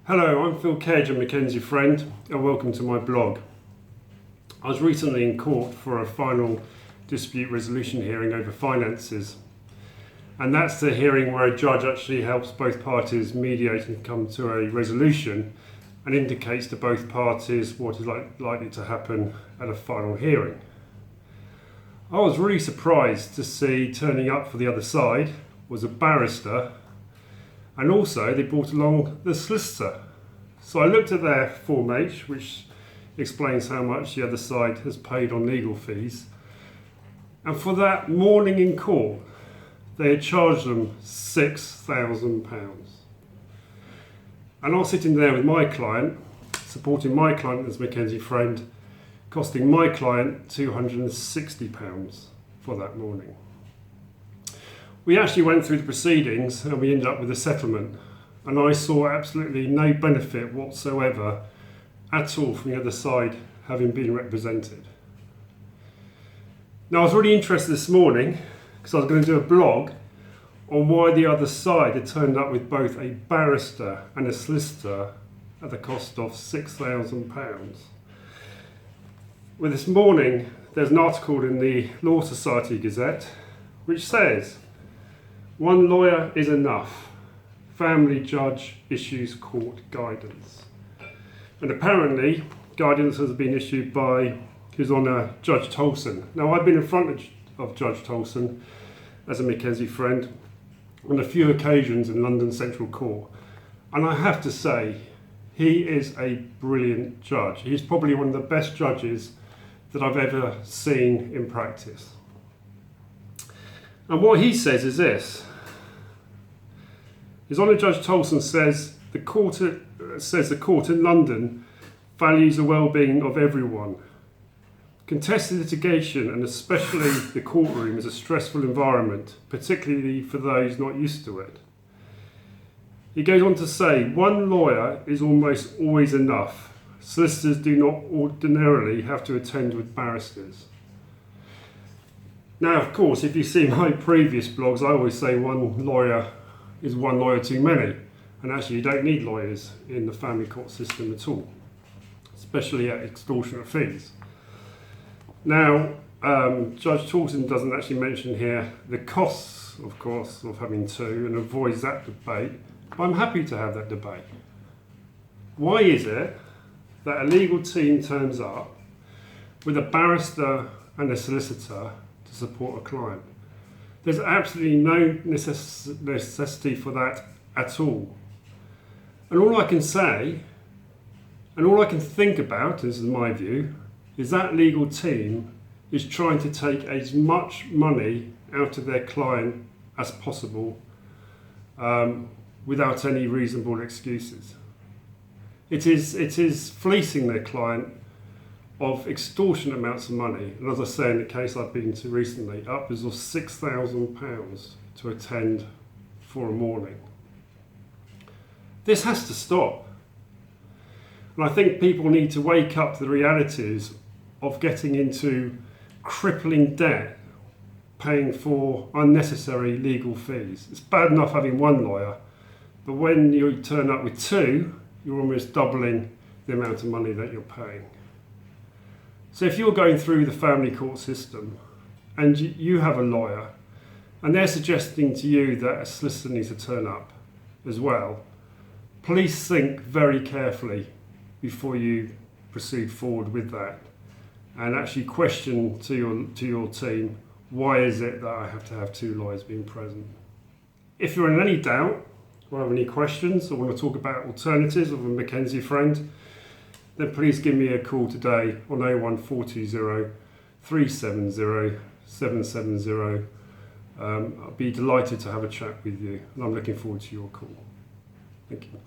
Hello, I'm Phil Kedge, a McKenzie friend, and welcome to my blog. I was recently in court for a final dispute resolution hearing over finances, and that's the hearing where a judge actually helps both parties mediate and come to a resolution and indicates to both parties what is likely to happen at a final hearing. I was really surprised to see turning up for the other side was a barrister, and also they brought along the solicitor. So I looked at their Form H, which explains how much the other side has paid on legal fees, and for that morning in court they had charged them £6,000. And I was sitting there with my client, supporting my client as McKenzie friend, costing my client £260 for that morning. We actually went through the proceedings and we ended up with a settlement, and I saw absolutely no benefit whatsoever at all from the other side having been represented. Now I was really interested this morning because I was going to do a blog on why the other side had turned up with both a barrister and a solicitor at the cost of £6,000. Well, this morning there's an article in the Law Society Gazette which says, "One lawyer is enough. Family judge issues court guidance." And apparently guidance has been issued by His Honour Judge Tolson. Now I've been in front of Judge Tolson as a McKenzie friend on a few occasions in London Central Court, and I have to say he is a brilliant judge. He's probably one of the best judges that I've ever seen in practice. And what he says is this: His Honour Judge Tolson says the court in London values the well-being of everyone. Contested litigation, and especially the courtroom, is a stressful environment, particularly for those not used to it. He goes on to say, one lawyer is almost always enough. Solicitors do not ordinarily have to attend with barristers. Now, of course, if you see my previous blogs, I always say one lawyer is one lawyer too many. And actually, you don't need lawyers in the family court system at all, especially at extortionate fees. Now, Judge Tolson doesn't actually mention here the costs, of course, of having two, and avoids that debate. But I'm happy to have that debate. Why is it that a legal team turns up with a barrister and a solicitor to support a client? There's absolutely no necessity for that at all. And all I can say, and all I can think about, this is my view, is that legal team is trying to take as much money out of their client as possible without any reasonable excuses. It is fleecing their client of extortionate amounts of money, and as I say in the case I've been to recently, upwards of £6,000 to attend for a morning. This has to stop, and I think people need to wake up to the realities of getting into crippling debt, paying for unnecessary legal fees. It's bad enough having one lawyer, but when you turn up with two, you're almost doubling the amount of money that you're paying. So if you're going through the family court system and you have a lawyer and they're suggesting to you that a solicitor needs to turn up as well, please think very carefully before you proceed forward with that, and actually question to your team, why is it that I have to have two lawyers being present? If you're in any doubt or have any questions or want to talk about alternatives of a McKenzie friend, then please give me a call today on 01420 370 770. I'll be delighted to have a chat with you, and I'm looking forward to your call. Thank you.